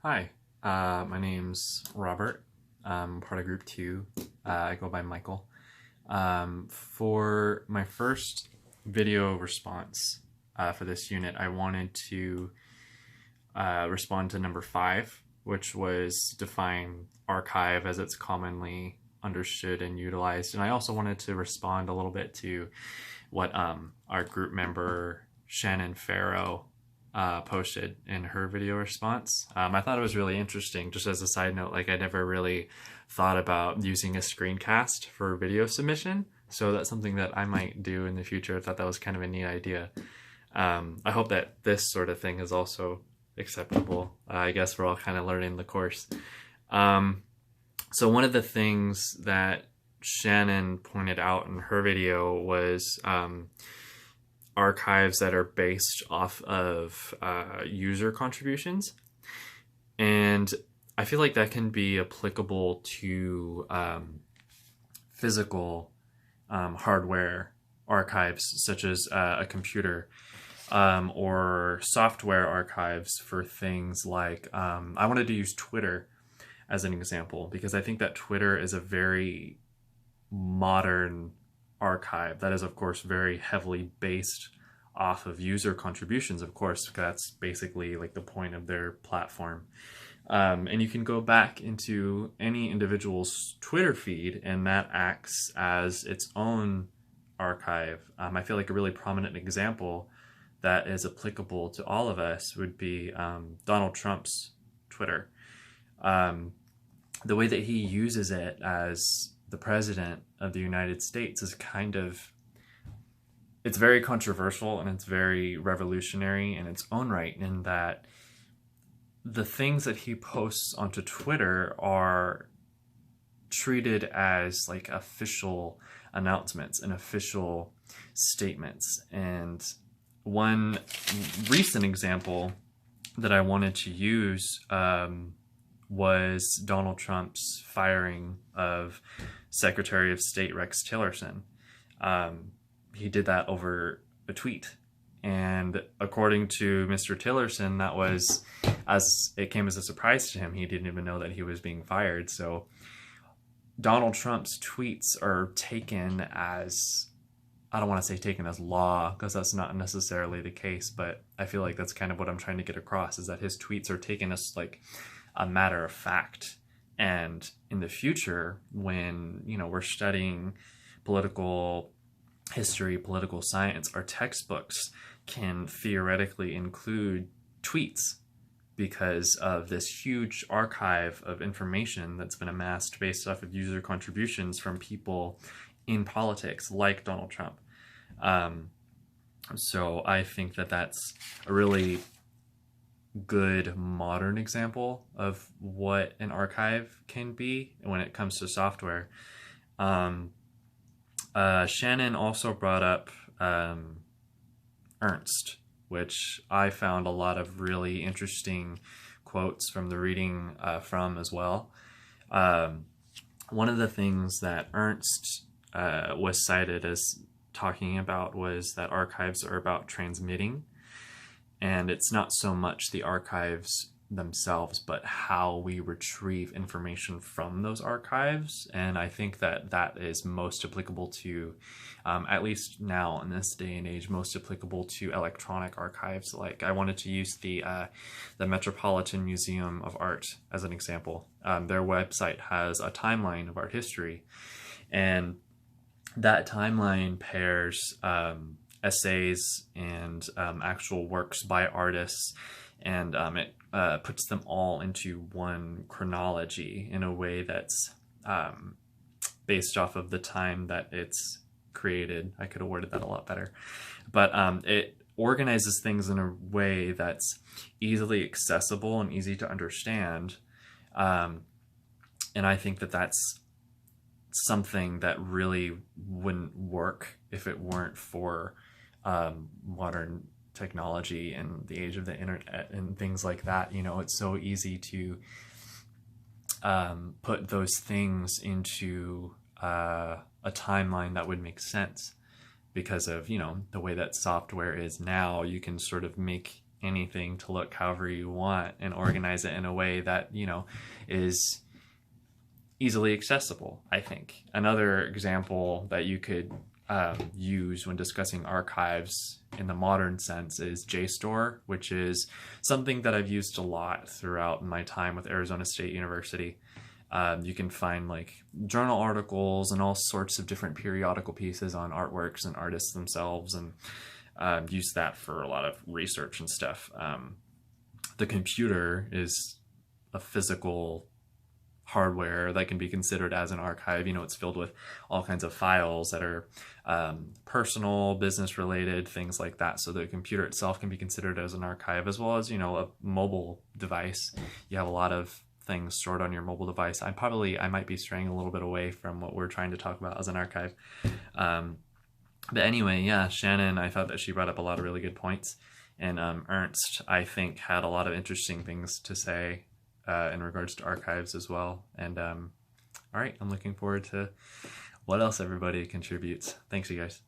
Hi, my name's Robert. I'm part of Group 2. I go by Michael. For my first video response for this unit, I wanted to respond to number 5, which was define archive as it's commonly understood and utilized. And I also wanted to respond a little bit to what our group member Shannon Farrow posted in her video response. I thought it was really interesting. Just as a side note, like, I never really thought about using a screencast for video submission, so that's something that I might do in the future. I thought that was kind of a neat idea. I hope that this sort of thing is also acceptable. I guess we're all kind of learning the course. So one of the things that Shannon pointed out in her video was archives that are based off of user contributions. And I feel like that can be applicable to physical hardware archives, such as a computer, or software archives for things like, I wanted to use Twitter as an example, because I think that Twitter is a very modern archive that is, of course, very heavily based off of user contributions, of course, because that's basically like the point of their platform. And you can go back into any individual's Twitter feed, and that acts as its own archive. I feel like a really prominent example that is applicable to all of us would be Donald Trump's Twitter. The way that he uses it as the president of the United States is it's very controversial, and it's very revolutionary in its own right, in that the things that he posts onto Twitter are treated as like official announcements and official statements. And one recent example that I wanted to use was Donald Trump's firing of Secretary of State Rex Tillerson. He did that over a tweet. And according to Mr. Tillerson, that was, as it came as a surprise to him. He didn't even know that he was being fired. So Donald Trump's tweets are taken as, I don't want to say taken as law, because that's not necessarily the case, but I feel like that's kind of what I'm trying to get across, is that his tweets are taken as like a matter of fact. And in the future, when, we're studying political history, political science, our textbooks can theoretically include tweets because of this huge archive of information that's been amassed based off of user contributions from people in politics like Donald Trump. So I think that that's a really good modern example of what an archive can be when it comes to software. Shannon also brought up Ernst, which I found a lot of really interesting quotes from the reading from as well. One of the things that Ernst was cited as talking about was that archives are about transmitting, and it's not so much the archives themselves, but how we retrieve information from those archives. And I think that that is most applicable to, at least now in this day and age, most applicable to electronic archives. Like, I wanted to use the Metropolitan Museum of Art as an example. Their website has a timeline of art history, and that timeline pairs essays and actual works by artists, and it puts them all into one chronology in a way that's based off of the time that it's created. I could have worded that a lot better. But it organizes things in a way that's easily accessible and easy to understand. And I think that that's something that really wouldn't work if it weren't for modern technology and the age of the internet and things like that. It's so easy to put those things into a timeline that would make sense because of the way that software is now. You can sort of make anything to look however you want and organize it in a way that, you know, is easily accessible, I think. Another example that you could use when discussing archives in the modern sense is JSTOR, which is something that I've used a lot throughout my time with Arizona State University. You can find like journal articles and all sorts of different periodical pieces on artworks and artists themselves, and use that for a lot of research and stuff. The computer is a physical hardware that can be considered as an archive. You know, it's filled with all kinds of files that are personal, business related, things like that. So the computer itself can be considered as an archive, as well as, you know, a mobile device. You have a lot of things stored on your mobile device. I might be straying a little bit away from what we're trying to talk about as an archive. But anyway, yeah, Shannon, I thought that she brought up a lot of really good points. And Ernst, I think, had a lot of interesting things to say in regards to archives as well. And all right, I'm looking forward to what else everybody contributes. Thanks, you guys.